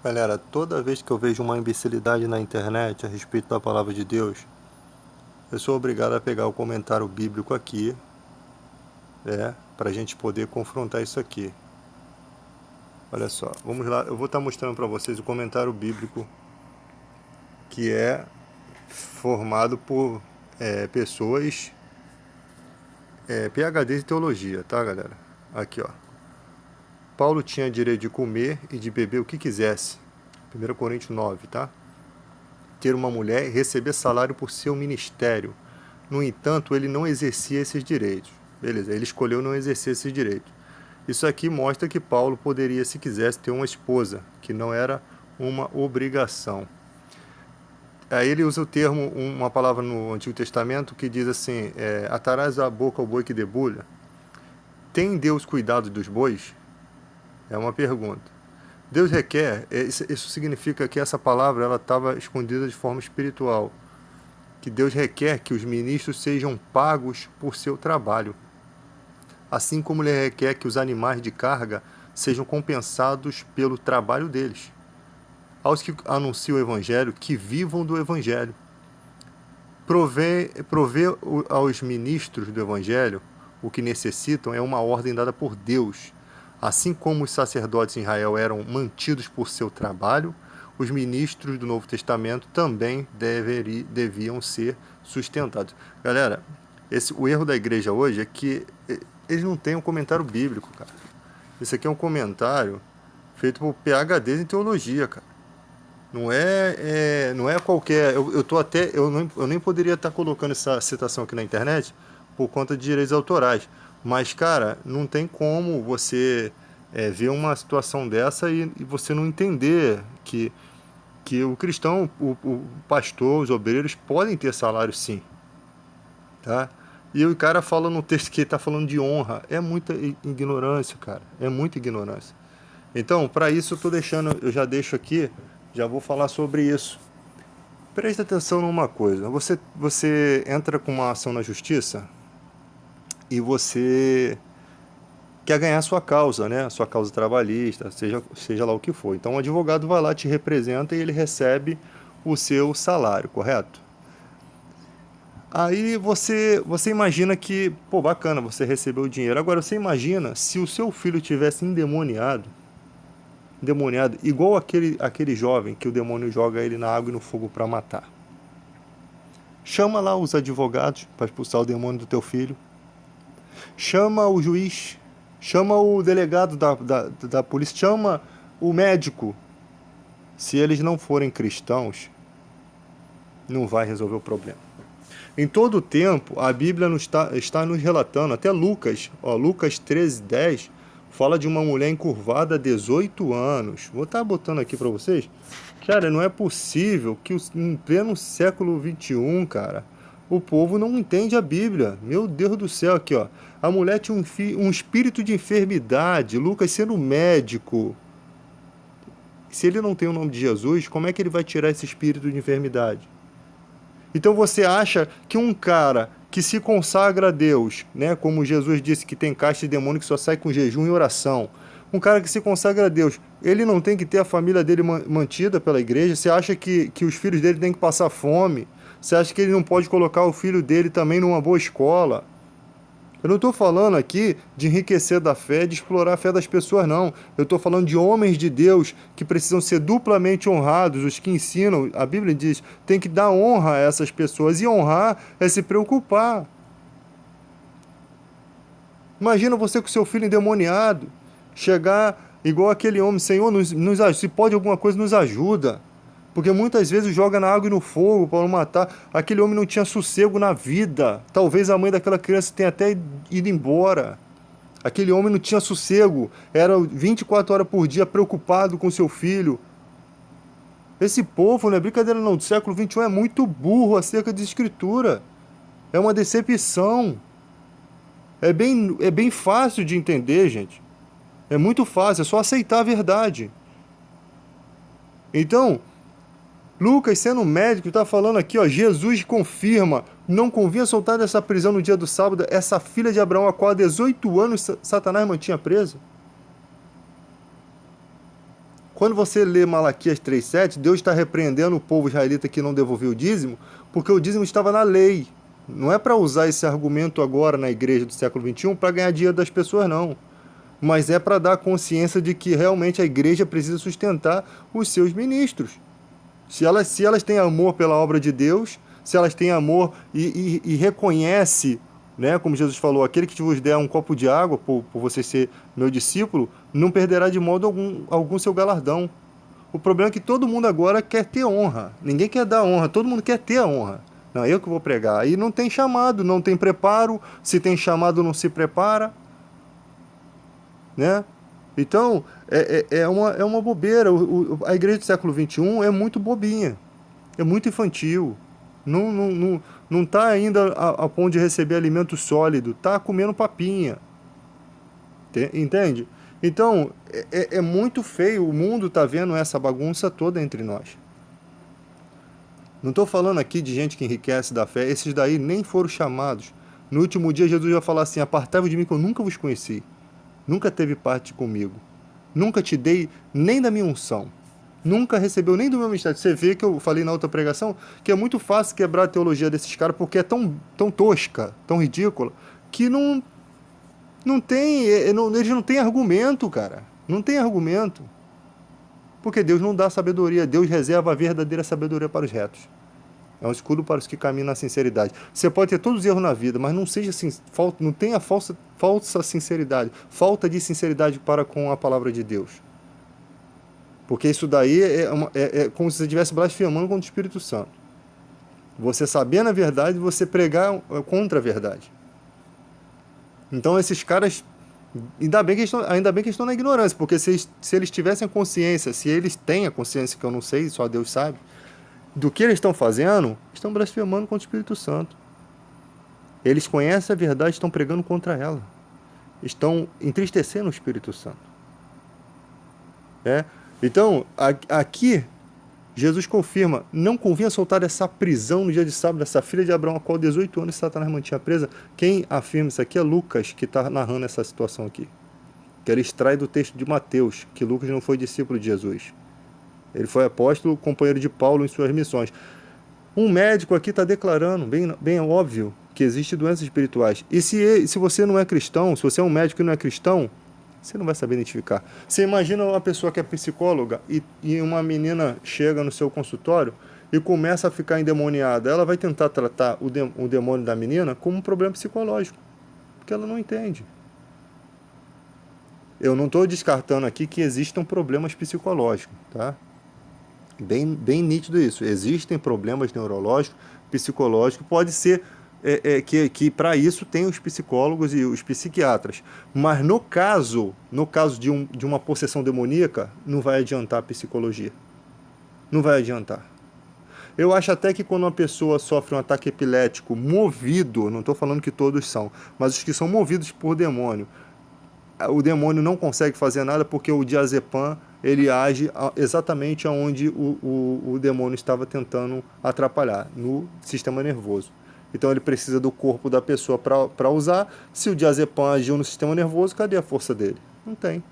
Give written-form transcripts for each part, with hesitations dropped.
Galera, toda vez que eu vejo uma imbecilidade na internet a respeito da palavra de Deus, eu sou obrigado a pegar o comentário bíblico aqui, para a gente poder confrontar isso aqui. Olha só, vamos lá, eu vou estar mostrando para vocês o comentário bíblico que é formado por pessoas PhDs em teologia, tá, galera? Aqui, ó. Paulo tinha direito de comer e de beber o que quisesse. 1 Coríntios 9, tá? Ter uma mulher e receber salário por seu ministério. No entanto, ele não exercia esses direitos. Beleza, ele escolheu não exercer esses direitos. Isso aqui mostra que Paulo poderia, se quisesse, ter uma esposa, que não era uma obrigação. Aí ele usa o termo, uma palavra no Antigo Testamento que diz assim, atarás a boca ao boi que debulha. Tem Deus cuidado dos bois? É uma pergunta. Deus requer, isso significa que essa palavra ela estava escondida de forma espiritual, que Deus requer que os ministros sejam pagos por seu trabalho, assim como Ele requer que os animais de carga sejam compensados pelo trabalho deles. Aos que anunciam o Evangelho, que vivam do Evangelho. Prover aos ministros do Evangelho o que necessitam é uma ordem dada por Deus. Assim como os sacerdotes em Israel eram mantidos por seu trabalho, os ministros do Novo Testamento também deviam ser sustentados. Galera, o erro da igreja hoje é que eles não têm um comentário bíblico, cara. Esse aqui é um comentário feito por PhDs em teologia, cara. Não é qualquer... Eu nem poderia estar colocando essa citação aqui na internet por conta de direitos autorais. Mas, cara, não tem como você ver uma situação dessa e você não entender que o cristão, o pastor, os obreiros podem ter salário sim. Tá? E o cara fala no texto que ele está falando de honra. É muita ignorância, cara. É muita ignorância. Então, para isso, eu já deixo aqui, já vou falar sobre isso. Presta atenção numa coisa. Você entra com uma ação na justiça e você quer ganhar a sua causa, né? A sua causa trabalhista, seja lá o que for. Então o advogado vai lá, te representa e ele recebe o seu salário, correto? Aí você imagina que, pô, bacana, você recebeu o dinheiro. Agora você imagina se o seu filho tivesse endemoniado, igual aquele jovem que o demônio joga ele na água e no fogo para matar. Chama lá os advogados para expulsar o demônio do teu filho. Chama o juiz, chama o delegado da polícia, chama o médico. Se eles não forem cristãos, não vai resolver o problema. Em todo o tempo, a Bíblia está nos relatando, até Lucas 13:10, fala de uma mulher encurvada há 18 anos. Vou estar botando aqui para vocês. Cara, não é possível que em pleno século XXI, cara, o povo não entende a Bíblia. Meu Deus do céu, aqui, ó. A mulher tinha um espírito de enfermidade. Lucas sendo médico. Se ele não tem o nome de Jesus, como é que ele vai tirar esse espírito de enfermidade? Então você acha que um cara que se consagra a Deus, né, como Jesus disse que tem casta de demônio que só sai com jejum e oração, um cara que se consagra a Deus, ele não tem que ter a família dele mantida pela igreja? Você acha que os filhos dele têm que passar fome? Você acha que ele não pode colocar o filho dele também numa boa escola? Eu não estou falando aqui de enriquecer da fé, de explorar a fé das pessoas, não. Eu estou falando de homens de Deus que precisam ser duplamente honrados, os que ensinam. A Bíblia diz, tem que dar honra a essas pessoas. E honrar é se preocupar. Imagina você com seu filho endemoniado, chegar igual aquele homem, Senhor, se pode alguma coisa, nos ajuda. Porque muitas vezes joga na água e no fogo para matar. Aquele homem não tinha sossego na vida. Talvez a mãe daquela criança tenha até ido embora. Aquele homem não tinha sossego. Era 24 horas por dia preocupado com seu filho. Esse povo, não é brincadeira não, do século XXI é muito burro acerca de escritura. É uma decepção. É bem fácil de entender, gente. É muito fácil, é só aceitar a verdade. Então, Lucas, sendo médico, está falando aqui, ó, Jesus confirma, não convinha soltar dessa prisão no dia do sábado essa filha de Abraão, a qual há 18 anos Satanás mantinha presa. Quando você lê Malaquias 3,7, Deus está repreendendo o povo israelita que não devolveu o dízimo, porque o dízimo estava na lei. Não é para usar esse argumento agora na igreja do século XXI para ganhar dinheiro das pessoas, não. Mas é para dar consciência de que realmente a igreja precisa sustentar os seus ministros. Se elas têm amor pela obra de Deus, se elas têm amor e reconhece, né, como Jesus falou, aquele que vos der um copo de água por você ser meu discípulo, não perderá de modo algum seu galardão. O problema é que todo mundo agora quer ter honra. Ninguém quer dar honra, todo mundo quer ter a honra. Não, eu que vou pregar. Aí não tem chamado, não tem preparo. Se tem chamado, não se prepara. Né? Então, é uma bobeira. A igreja do século XXI é muito bobinha. É muito infantil. Não está ainda a ponto de receber alimento sólido. Está comendo papinha. Entende? Então, é muito feio. O mundo está vendo essa bagunça toda entre nós. Não estou falando aqui de gente que enriquece da fé. Esses daí nem foram chamados. No último dia, Jesus vai falar assim: apartai-vos de mim que eu nunca vos conheci. Nunca teve parte comigo. Nunca te dei nem da minha unção. Nunca recebeu nem do meu ministério. Você vê que eu falei na outra pregação que é muito fácil quebrar a teologia desses caras porque é tão tosca, tão ridícula, que não tem, eles não têm argumento, cara. Não tem argumento. Porque Deus não dá sabedoria. Deus reserva a verdadeira sabedoria para os retos. É um escudo para os que caminham na sinceridade. Você pode ter todos os erros na vida, mas não seja assim, não tenha falsa sinceridade, falta de sinceridade para com a palavra de Deus. Porque isso daí é como se você estivesse blasfemando contra o Espírito Santo. Você sabendo a verdade, você pregar contra a verdade. Então esses caras, ainda bem que eles estão na ignorância, porque se eles tivessem consciência, se eles têm a consciência, que eu não sei, só Deus sabe, do que eles estão fazendo, estão blasfemando contra o Espírito Santo. Eles conhecem a verdade, estão pregando contra ela. Estão entristecendo o Espírito Santo. Então, aqui, Jesus confirma: não convinha soltar essa prisão no dia de sábado dessa filha de Abraão, a qual 18 anos Satanás mantinha presa. Quem afirma isso aqui é Lucas, que está narrando essa situação aqui. Que ele extrai do texto de Mateus, que Lucas não foi discípulo de Jesus. Ele foi apóstolo, companheiro de Paulo em suas missões. Um médico aqui está declarando, bem óbvio, que existem doenças espirituais. E se você não é cristão, se você é um médico e não é cristão, você não vai saber identificar. Você imagina uma pessoa que é psicóloga e uma menina chega no seu consultório e começa a ficar endemoniada. Ela vai tentar tratar o demônio da menina como um problema psicológico, porque ela não entende. Eu não estou descartando aqui que existam problemas psicológicos, tá? Bem nítido isso. Existem problemas neurológicos, psicológicos. Pode ser que para isso tem os psicólogos e os psiquiatras. Mas no caso de uma possessão demoníaca, não vai adiantar a psicologia. Não vai adiantar. Eu acho até que quando uma pessoa sofre um ataque epilético movido, não estou falando que todos são, mas os que são movidos por demônio, o demônio não consegue fazer nada porque o diazepam ele age exatamente onde o demônio estava tentando atrapalhar, no sistema nervoso. Então ele precisa do corpo da pessoa para usar. Se o diazepam agiu no sistema nervoso, cadê a força dele? Não tem.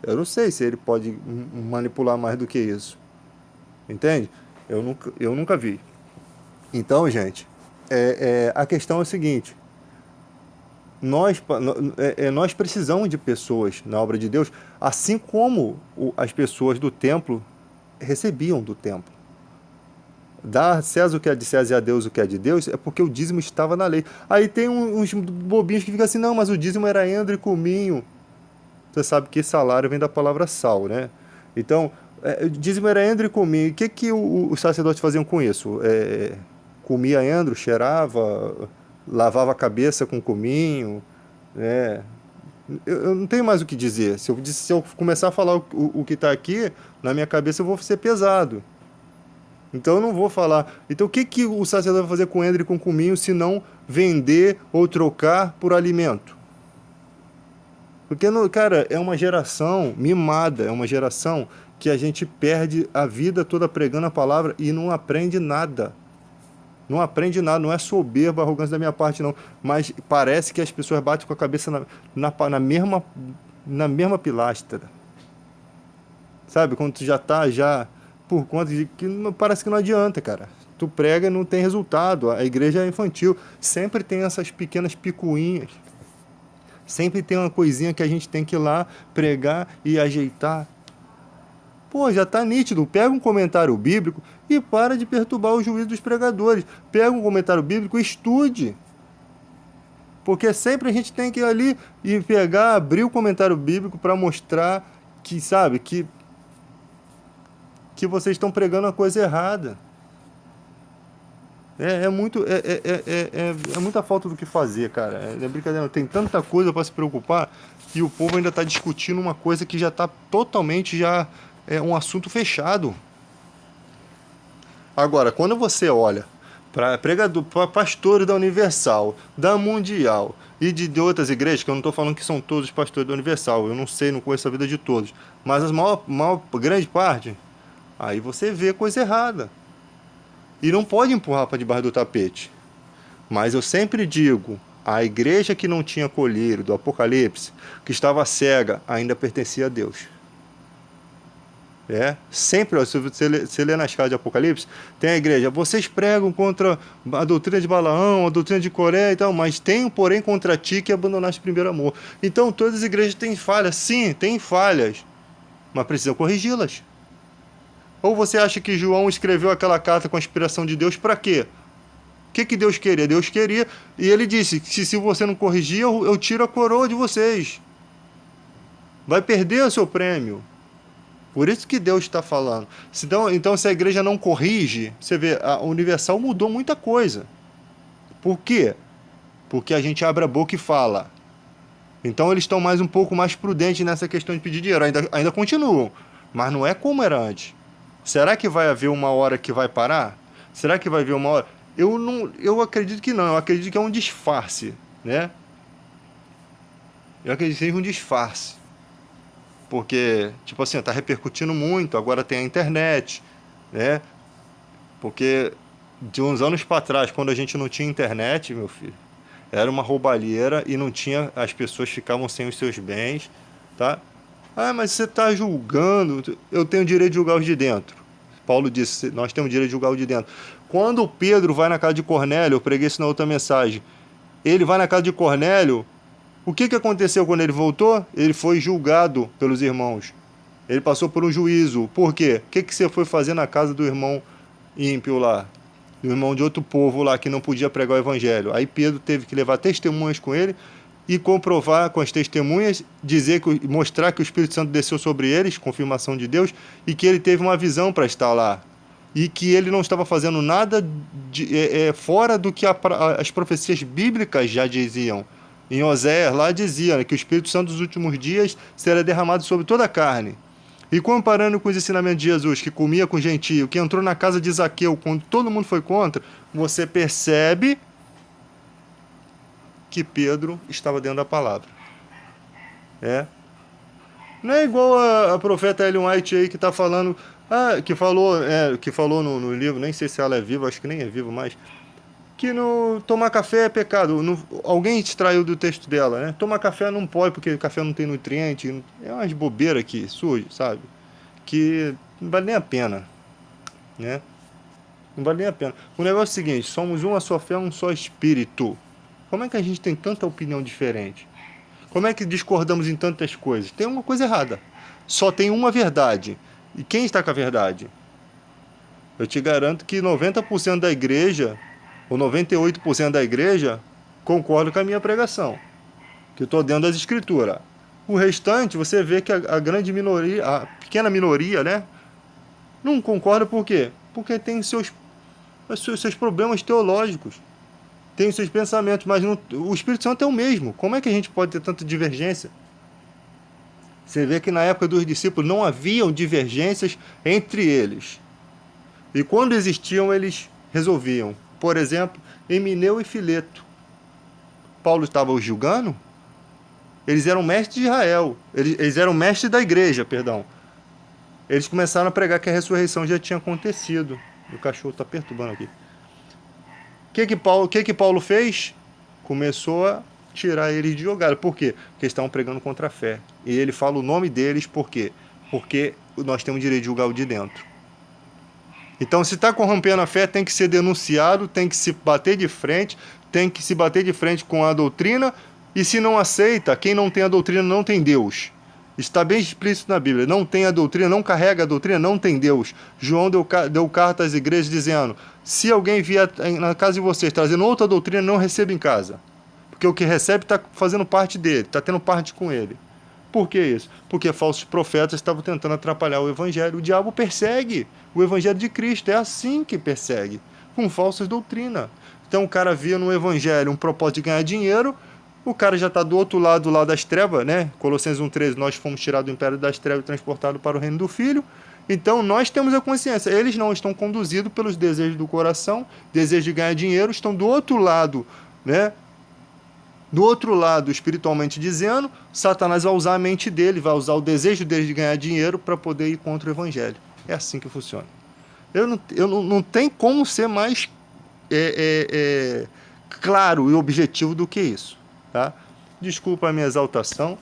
Eu não sei se ele pode manipular mais do que isso. Entende? Eu nunca vi. Então, gente, a questão é a seguinte: nós precisamos de pessoas na obra de Deus, assim como as pessoas do templo recebiam do templo. Dar a César o que é de César e a Deus o que é de Deus, é porque o dízimo estava na lei. Aí tem uns bobinhos que ficam assim: não, mas o dízimo era endro e cominho. Você sabe que salário vem da palavra sal, né? Então, o dízimo era endro e cominho. O que os sacerdotes faziam com isso? Comia endro, cheirava, lavava a cabeça com cominho, né? Eu não tenho mais o que dizer. Se eu começar a falar o que está aqui, na minha cabeça eu vou ser pesado. Então eu não vou falar. Então o que o sacerdote vai fazer com endro e com cominho se não vender ou trocar por alimento? Porque, cara, é uma geração mimada, é uma geração que a gente perde a vida toda pregando a palavra e não aprende nada. Não aprende nada, não é soberba, arrogância da minha parte, não. Mas parece que as pessoas batem com a cabeça na mesma pilastra. Sabe? Quando tu já tá por conta de que parece que não adianta, cara. Tu prega e não tem resultado. A igreja é infantil. Sempre tem essas pequenas picuinhas. Sempre tem uma coisinha que a gente tem que ir lá pregar e ajeitar. Pô, já tá nítido. Pega um comentário bíblico e para de perturbar o juízo dos pregadores. Pega um comentário bíblico e estude. Porque sempre a gente tem que ir ali e pegar, abrir o comentário bíblico para mostrar que, sabe, que vocês estão pregando a coisa errada. É muita falta do que fazer, cara. É brincadeira, tem tanta coisa para se preocupar e o povo ainda está discutindo uma coisa que já está totalmente um assunto fechado. Agora, quando você olha para pregador, para pastores da Universal, da Mundial e de outras igrejas, que eu não estou falando que são todos pastores da Universal, eu não sei, não conheço a vida de todos, mas a grande parte, aí você vê coisa errada. E não pode empurrar para debaixo do tapete. Mas eu sempre digo, a igreja que não tinha colírio do Apocalipse, que estava cega, ainda pertencia a Deus. Sempre, ó, se você lê nas cartas de Apocalipse, tem a igreja, vocês pregam contra a doutrina de Balaão, a doutrina de Coré e tal, mas tem, porém, contra ti que abandonaste o primeiro amor. Então, todas as igrejas têm falhas, sim, têm falhas, mas precisam corrigi-las. Ou você acha que João escreveu aquela carta com a inspiração de Deus para quê? O que Deus queria? Deus queria, e ele disse que se você não corrigir, eu tiro a coroa de vocês. Vai perder o seu prêmio. Por isso que Deus está falando. Então, se a igreja não corrige, você vê, a Universal mudou muita coisa. Por quê? Porque a gente abre a boca e fala. Então eles estão um pouco mais prudentes nessa questão de pedir dinheiro. Ainda continuam, mas não é como era antes. Será que vai haver uma hora que vai parar? Será que vai haver uma hora? Eu acredito que não. Eu acredito que é um disfarce, né? Eu acredito que seja um disfarce. Porque, tipo assim, tá repercutindo muito, agora tem a internet, né? Porque de uns anos para trás, quando a gente não tinha internet, meu filho, era uma roubalheira e não tinha, as pessoas ficavam sem os seus bens, tá? Ah, mas você está julgando, eu tenho o direito de julgar os de dentro. Paulo disse, nós temos o direito de julgar os de dentro. Quando Pedro vai na casa de Cornélio, eu preguei isso na outra mensagem, ele vai na casa de Cornélio, o que aconteceu quando ele voltou? Ele foi julgado pelos irmãos. Ele passou por um juízo. Por quê? O que você foi fazer na casa do irmão ímpio lá? Do irmão de outro povo lá que não podia pregar o evangelho. Aí Pedro teve que levar testemunhas com ele e comprovar com as testemunhas, mostrar que o Espírito Santo desceu sobre eles, confirmação de Deus, e que ele teve uma visão para estar lá. E que ele não estava fazendo nada fora do que as profecias bíblicas já diziam. Em Oséias, lá dizia, né, que o Espírito Santo dos últimos dias será derramado sobre toda a carne. E comparando com os ensinamentos de Jesus, que comia com gentio, que entrou na casa de Zaqueu quando todo mundo foi contra, você percebe que Pedro estava dentro da palavra. Não é igual a profeta Ellen White aí que está falando, que falou no livro, nem sei se ela é viva, acho que nem é viva mais, que tomar café é pecado. Alguém extraiu do texto dela, né? Tomar café não pode, porque café não tem nutriente. É umas bobeiras que surge, sabe? Que não vale nem a pena, né? Não vale nem a pena. O negócio é o seguinte, somos uma só fé, um só espírito. Como é que a gente tem tanta opinião diferente? Como é que discordamos em tantas coisas? Tem uma coisa errada. Só tem uma verdade. E quem está com a verdade? Eu te garanto que 90% da igreja, ou 98% da igreja, concorda com a minha pregação. Que eu estou dentro das escrituras. O restante, você vê que a grande minoria, a pequena minoria, né? Não concorda por quê? Porque tem seus problemas teológicos. Tem os seus pensamentos, mas o Espírito Santo é o mesmo. Como é que a gente pode ter tanta divergência? Você vê que na época dos discípulos não haviam divergências entre eles. E quando existiam, eles resolviam. Por exemplo, Emineu e Fileto. Paulo estava os julgando? Eles eram mestres de Israel. Eles eram mestres da igreja, perdão. Eles começaram a pregar que a ressurreição já tinha acontecido. O cachorro está perturbando aqui. O que Paulo fez? Começou a tirar eles de jogada. Por quê? Porque eles estavam pregando contra a fé. E ele fala o nome deles por quê? Porque nós temos direito de julgar o de dentro. Então, se está corrompendo a fé, tem que ser denunciado, tem que se bater de frente, tem que se bater de frente com a doutrina, e se não aceita, quem não tem a doutrina não tem Deus. Está bem explícito na Bíblia, não tem a doutrina, não carrega a doutrina, não tem Deus. João deu carta às igrejas dizendo, se alguém vier na casa de vocês trazendo outra doutrina, não receba em casa. Porque o que recebe está fazendo parte dele, está tendo parte com ele. Por que isso? Porque falsos profetas estavam tentando atrapalhar o evangelho. O diabo persegue o evangelho de Cristo, é assim que persegue, com falsas doutrinas. Então o cara via no evangelho um propósito de ganhar dinheiro, o cara já está do outro lado, do lado das trevas, né? Colossenses 1,13, nós fomos tirados do império das trevas e transportados para o reino do Filho. Então nós temos a consciência, eles não estão conduzidos pelos desejos do coração, desejos de ganhar dinheiro, estão do outro lado, né? Do outro lado, espiritualmente dizendo, Satanás vai usar a mente dele, vai usar o desejo dele de ganhar dinheiro para poder ir contra o evangelho. É assim que funciona. Não tem como ser mais claro e objetivo do que isso. Tá? Desculpa a minha exaltação,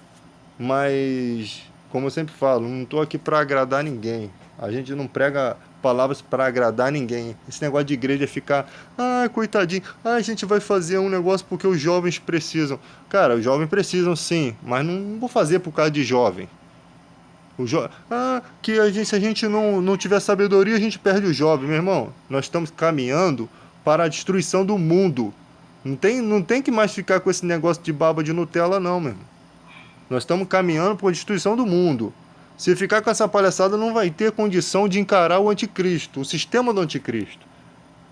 mas, como eu sempre falo, não estou aqui para agradar ninguém. A gente não prega palavras para agradar ninguém. Esse negócio de igreja é ficar, coitadinho, a gente vai fazer um negócio porque os jovens precisam. Cara, os jovens precisam sim, mas não vou fazer por causa de jovem. Se a gente não tiver sabedoria, a gente perde o jovem. Meu irmão, nós estamos caminhando para a destruição do mundo. Não tem que mais ficar com esse negócio de baba de Nutella, não, meu irmão. Nós estamos caminhando para a destruição do mundo. Se ficar com essa palhaçada, não vai ter condição de encarar o anticristo, o sistema do anticristo.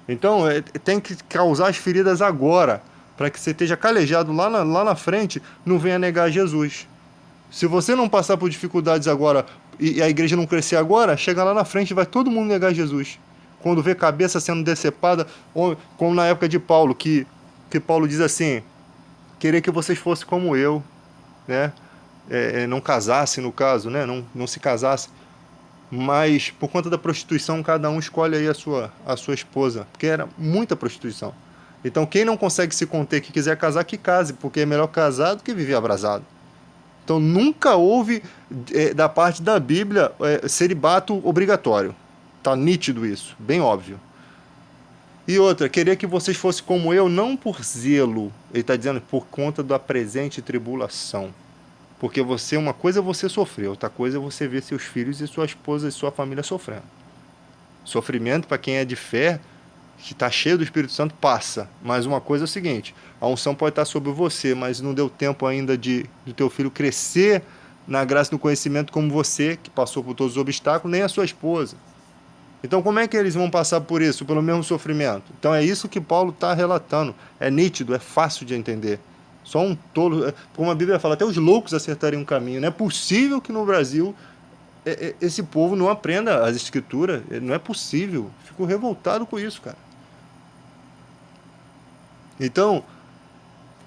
Então, tem que causar as feridas agora, para que você esteja calejado lá na frente, não venha negar Jesus. Se você não passar por dificuldades agora, e a igreja não crescer agora, chega lá na frente e vai todo mundo negar Jesus. Quando vê cabeça sendo decepada, como na época de Paulo, que Paulo diz assim, queria que vocês fossem como eu, né? Não casasse, no caso, né? Não se casasse, mas por conta da prostituição, cada um escolhe aí a sua esposa, porque era muita prostituição. Então, quem não consegue se conter, que quiser casar, que case, porque é melhor casar do que viver abrasado. Então, nunca houve, da parte da Bíblia, celibato obrigatório. Tá nítido isso, bem óbvio. E outra, queria que vocês fossem como eu, não por zelo, ele está dizendo, por conta da presente tribulação. Porque uma coisa é você sofrer, outra coisa é você ver seus filhos e sua esposa e sua família sofrendo. Sofrimento, para quem é de fé, que está cheio do Espírito Santo, passa. Mas uma coisa é o seguinte, a unção pode estar sobre você, mas não deu tempo ainda do teu filho crescer na graça e no conhecimento como você, que passou por todos os obstáculos, nem a sua esposa. Então como é que eles vão passar por isso, pelo mesmo sofrimento? Então é isso que Paulo está relatando. É nítido, é fácil de entender. Só um tolo, como a Bíblia fala, até os loucos acertariam um caminho. Não é possível que no Brasil esse povo não aprenda as escrituras. Não é possível. Fico revoltado com isso, cara. Então,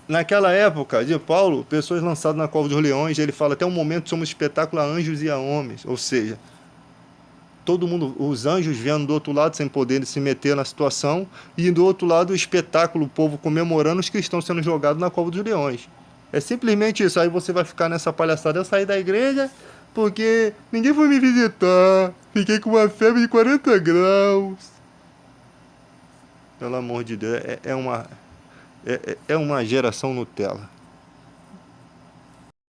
naquela época de Paulo, pessoas lançadas na cova dos leões, ele fala, até o momento somos espetáculo a anjos e a homens. Ou seja, todo mundo, os anjos vendo do outro lado sem poder se meter na situação, e do outro lado o espetáculo, o povo comemorando os que estão sendo jogados na cova dos leões. É simplesmente isso. Aí você vai ficar nessa palhaçada, eu saí da igreja porque ninguém foi me visitar, fiquei com uma febre de 40 graus. Pelo amor de Deus, é uma geração Nutella.